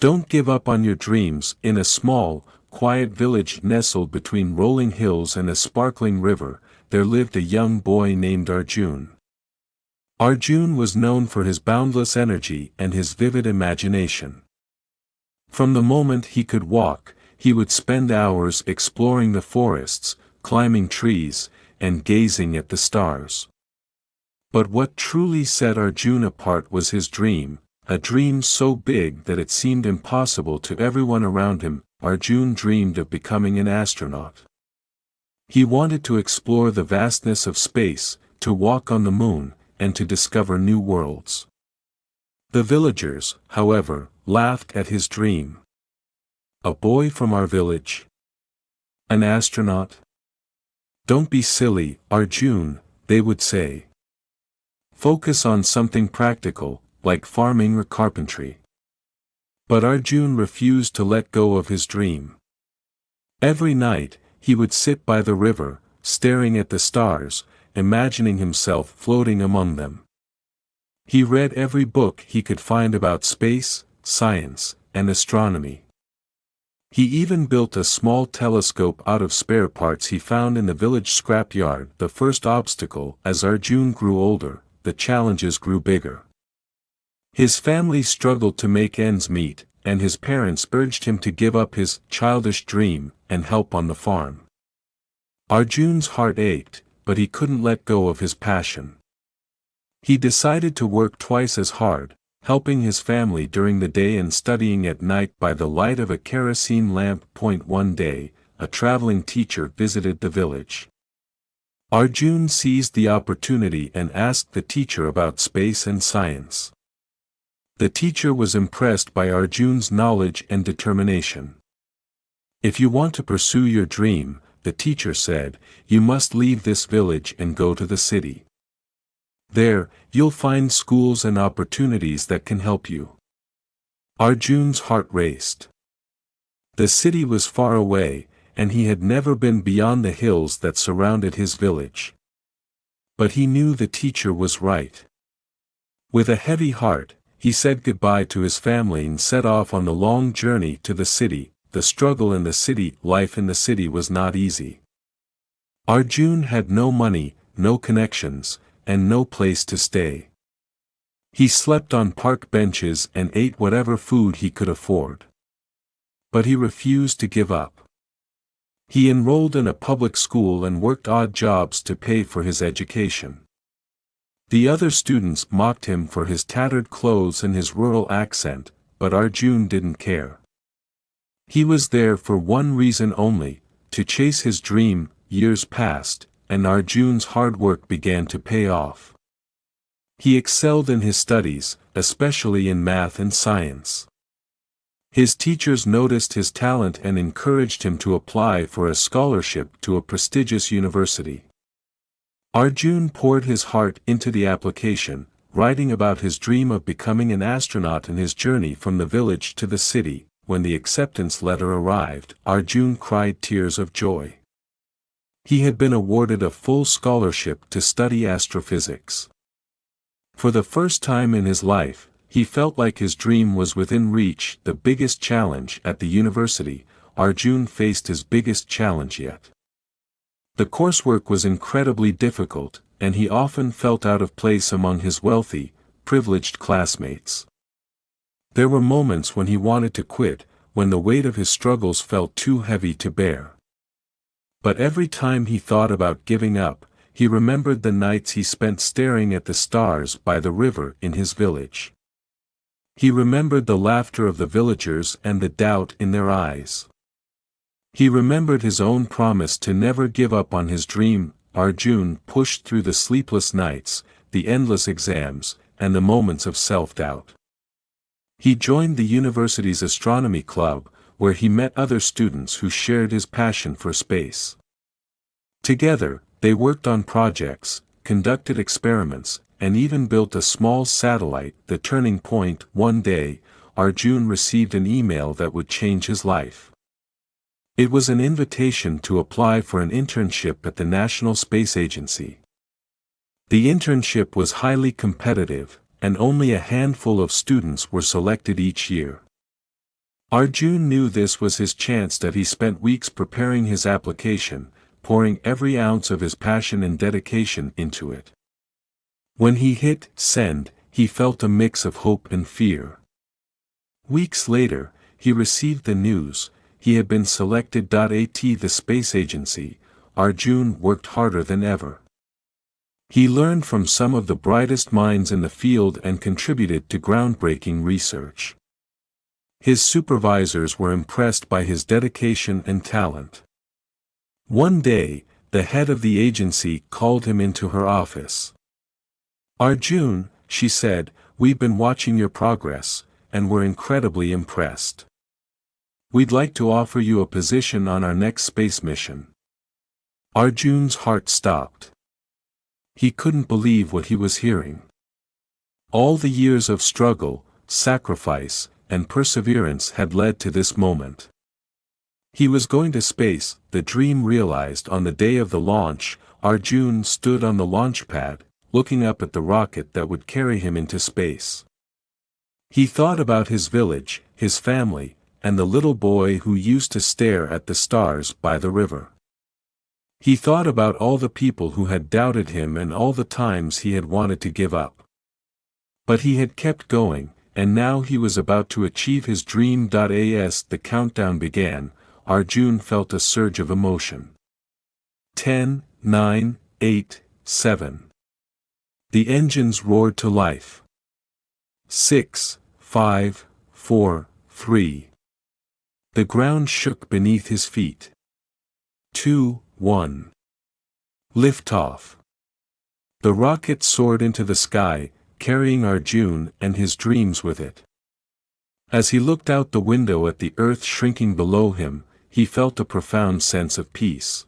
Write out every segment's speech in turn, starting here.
Don't give up on your dreams. In a small, quiet village nestled between rolling hills and a sparkling river, there lived a young boy named Arjun. Arjun was known for his boundless energy and his vivid imagination. From the moment he could walk, he would spend hours exploring the forests, climbing trees, and gazing at the stars. But what truly set Arjun apart was his dream, a dream so big that it seemed impossible to everyone around him. Arjun dreamed of becoming an astronaut. He wanted to explore the vastness of space, to walk on the moon, and to discover new worlds. The villagers, however, laughed at his dream. A boy from our village? An astronaut? Don't be silly, Arjun, they would say. Focus on something practical, like farming or carpentry. But Arjun refused to let go of his dream. Every night, he would sit by the river, staring at the stars, imagining himself floating among them. He read every book he could find about space, science, and astronomy. He even built a small telescope out of spare parts he found in the village scrapyard. The first obstacle, as Arjun grew older, the challenges grew bigger. His family struggled to make ends meet, and his parents urged him to give up his childish dream and help on the farm. Arjun's heart ached, but he couldn't let go of his passion. He decided to work twice as hard, helping his family during the day and studying at night by the light of a kerosene lamp. One day, a traveling teacher visited the village. Arjun seized the opportunity and asked the teacher about space and science. The teacher was impressed by Arjun's knowledge and determination. If you want to pursue your dream, the teacher said, you must leave this village and go to the city. There, you'll find schools and opportunities that can help you. Arjun's heart raced. The city was far away, and he had never been beyond the hills that surrounded his village. But he knew the teacher was right. With a heavy heart, he said goodbye to his family and set off on the long journey to the city. The struggle in the city, life in the city was not easy. Arjun had no money, no connections, and no place to stay. He slept on park benches and ate whatever food he could afford. But he refused to give up. He enrolled in a public school and worked odd jobs to pay for his education. The other students mocked him for his tattered clothes and his rural accent, but Arjun didn't care. He was there for one reason only, to chase his dream. Years passed, and Arjun's hard work began to pay off. He excelled in his studies, especially in math and science. His teachers noticed his talent and encouraged him to apply for a scholarship to a prestigious university. Arjun poured his heart into the application, writing about his dream of becoming an astronaut and his journey from the village to the city. When the acceptance letter arrived, Arjun cried tears of joy. He had been awarded a full scholarship to study astrophysics. For the first time in his life, he felt like his dream was within reach. The biggest challenge at the university, Arjun faced his biggest challenge yet. The coursework was incredibly difficult, and he often felt out of place among his wealthy, privileged classmates. There were moments when he wanted to quit, when the weight of his struggles felt too heavy to bear. But every time he thought about giving up, he remembered the nights he spent staring at the stars by the river in his village. He remembered the laughter of the villagers and the doubt in their eyes. He remembered his own promise to never give up on his dream. Arjun pushed through the sleepless nights, the endless exams, and the moments of self-doubt. He joined the university's astronomy club, where he met other students who shared his passion for space. Together, they worked on projects, conducted experiments, and even built a small satellite. The turning point. One day, Arjun received an email that would change his life. It was an invitation to apply for an internship at the National Space Agency. The internship was highly competitive, and only a handful of students were selected each year. Arjun knew this was his chance, that he spent weeks preparing his application, pouring every ounce of his passion and dedication into it. When he hit send, he felt a mix of hope and fear. Weeks later, he received the news: he had been selected. At the space agency, Arjun worked harder than ever. He learned from some of the brightest minds in the field and contributed to groundbreaking research. His supervisors were impressed by his dedication and talent. One day, the head of the agency called him into her office. "Arjun," she said, "we've been watching your progress, and we're incredibly impressed. We'd like to offer you a position on our next space mission." Arjun's heart stopped. He couldn't believe what he was hearing. All the years of struggle, sacrifice, and perseverance had led to this moment. He was going to space, the dream realized. On the day of the launch, Arjun stood on the launch pad, looking up at the rocket that would carry him into space. He thought about his village, his family, and the little boy who used to stare at the stars by the river. He thought about all the people who had doubted him and all the times he had wanted to give up. But he had kept going, and now he was about to achieve his dream. As the countdown began, Arjun felt a surge of emotion. 10, 9, 8, 7. The engines roared to life. 6, 5, 4, 3. The ground shook beneath his feet. 2, 1. Liftoff. The rocket soared into the sky, carrying Arjun and his dreams with it. As he looked out the window at the earth shrinking below him, he felt a profound sense of peace.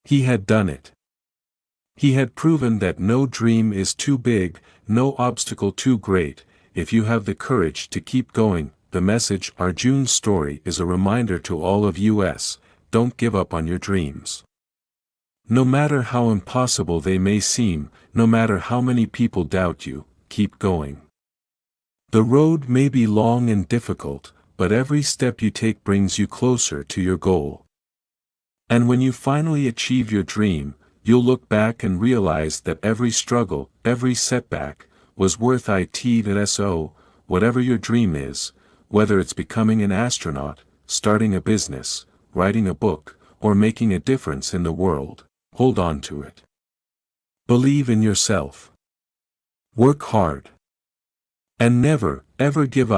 He had done it. He had proven that no dream is too big, no obstacle too great, if you have the courage to keep going. The message: Arjun's story is a reminder to all of us: don't give up on your dreams. No matter how impossible they may seem, no matter how many people doubt you, keep going. The road may be long and difficult, but every step you take brings you closer to your goal. And when you finally achieve your dream, you'll look back and realize that every struggle, every setback, was worth it. So, whatever your dream is, whether it's becoming an astronaut, starting a business, writing a book, or making a difference in the world, hold on to it. Believe in yourself. Work hard. And never, ever give up.